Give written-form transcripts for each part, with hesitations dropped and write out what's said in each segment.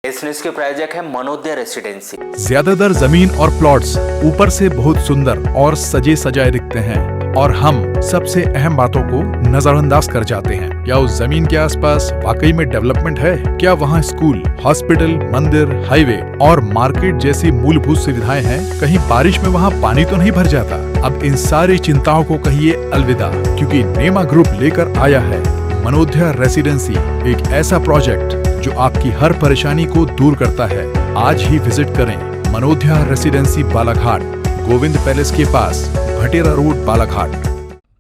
इस न्यूज के प्रायोजक है मनोदय रेसिडेंसी। ज्यादातर जमीन और प्लॉट्स ऊपर से बहुत सुंदर और सजे सजाए दिखते हैं और हम सबसे अहम बातों को नजरअंदाज कर जाते हैं। क्या उस जमीन के आसपास वाकई में डेवलपमेंट है? क्या वहाँ स्कूल, हॉस्पिटल, मंदिर, हाईवे और मार्केट जैसी मूलभूत सुविधाएं हैं? कहीं बारिश में वहाँ पानी तो नहीं भर जाता? अब इन सारी चिंताओं को कहिए अलविदा, क्योंकि नेमा ग्रुप लेकर आया है मनोदय रेसिडेंसी, एक ऐसा प्रोजेक्ट जो आपकी हर परेशानी को दूर करता है। आज ही विजिट करें मनोदय रेसिडेंसी बालाघाट, गोविंद पैलेस के पास, भटेरा रोड, बालाघाट।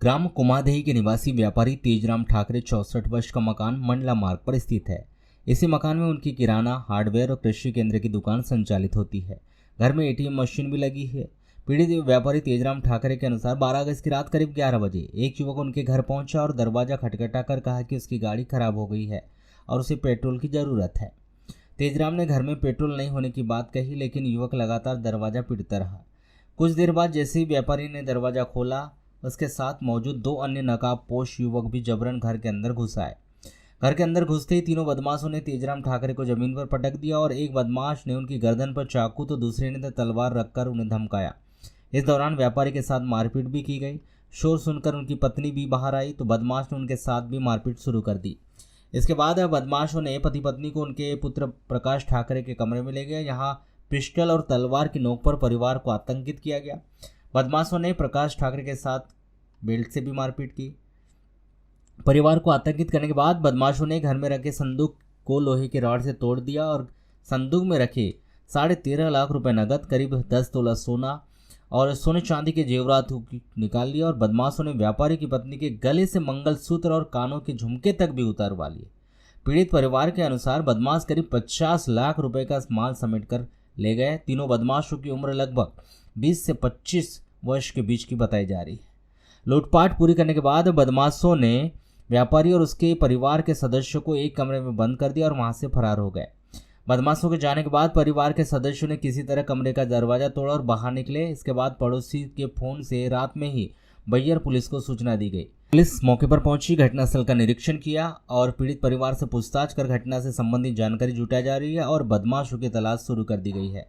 ग्राम कुमादेही के निवासी व्यापारी तेजराम ठाकरे 64 वर्ष का मकान मंडला मार्ग पर स्थित है। इसी मकान में उनकी किराना, हार्डवेयर और कृषि केंद्र की दुकान संचालित होती है। घर में एटीएम मशीन भी लगी है। पीड़ित व्यापारी तेजराम ठाकरे के अनुसार 12 अगस्त की रात करीब 11 बजे एक युवक उनके घर पहुंचा और दरवाजा खटखटाकर कहा कि उसकी गाड़ी खराब हो गई है और उसे पेट्रोल की ज़रूरत है। तेजराम ने घर में पेट्रोल नहीं होने की बात कही, लेकिन युवक लगातार दरवाज़ा पीटता रहा। कुछ देर बाद जैसे ही व्यापारी ने दरवाज़ा खोला, उसके साथ मौजूद 2 अन्य नकाबपोश युवक भी जबरन घर के अंदर घुस आए। घर के अंदर घुसते ही तीनों बदमाशों ने तेजराम ठाकरे को जमीन पर पटक दिया और एक बदमाश ने उनकी गर्दन पर चाकू तो दूसरे ने तलवार रखकर उन्हें धमकाया। इस दौरान व्यापारी के साथ मारपीट भी की गई। शोर सुनकर उनकी पत्नी भी बाहर आई तो बदमाश ने उनके साथ भी मारपीट शुरू कर दी। इसके बाद बदमाशों ने पति पत्नी को उनके पुत्र प्रकाश ठाकरे के कमरे में ले गए। यहाँ पिस्टल और तलवार की नोक पर परिवार को आतंकित किया गया। बदमाशों ने प्रकाश ठाकरे के साथ बेल्ट से भी मारपीट की। परिवार को आतंकित करने के बाद बदमाशों ने घर में रखे संदूक को लोहे के रॉड से तोड़ दिया और संदूक में रखे 13.5 लाख रुपए नगद, करीब 10 तोला सोना और सोने चांदी के जेवरात निकाल लिए और बदमाशों ने व्यापारी की पत्नी के गले से मंगलसूत्र और कानों के झुमके तक भी उतारवा लिए। पीड़ित परिवार के अनुसार बदमाश करीब 50 लाख रुपए का माल समेटकर ले गए। तीनों बदमाशों की उम्र लगभग 20 से 25 वर्ष के बीच की बताई जा रही है। लूटपाट पूरी करने के बाद बदमाशों ने व्यापारी और उसके परिवार के सदस्यों को एक कमरे में बंद कर दिया और वहां से फरार हो गए। बदमाशों के जाने के बाद परिवार के सदस्यों ने किसी तरह कमरे का दरवाजा तोड़ा और बाहर निकले। इसके बाद पड़ोसी के फोन से रात में ही बैयर पुलिस को सूचना दी गई। पुलिस मौके पर पहुंची, घटनास्थल का निरीक्षण किया और पीड़ित परिवार से पूछताछ कर घटना से संबंधित जानकारी जुटाई जा रही है और बदमाशों की तलाश शुरू कर दी गई है।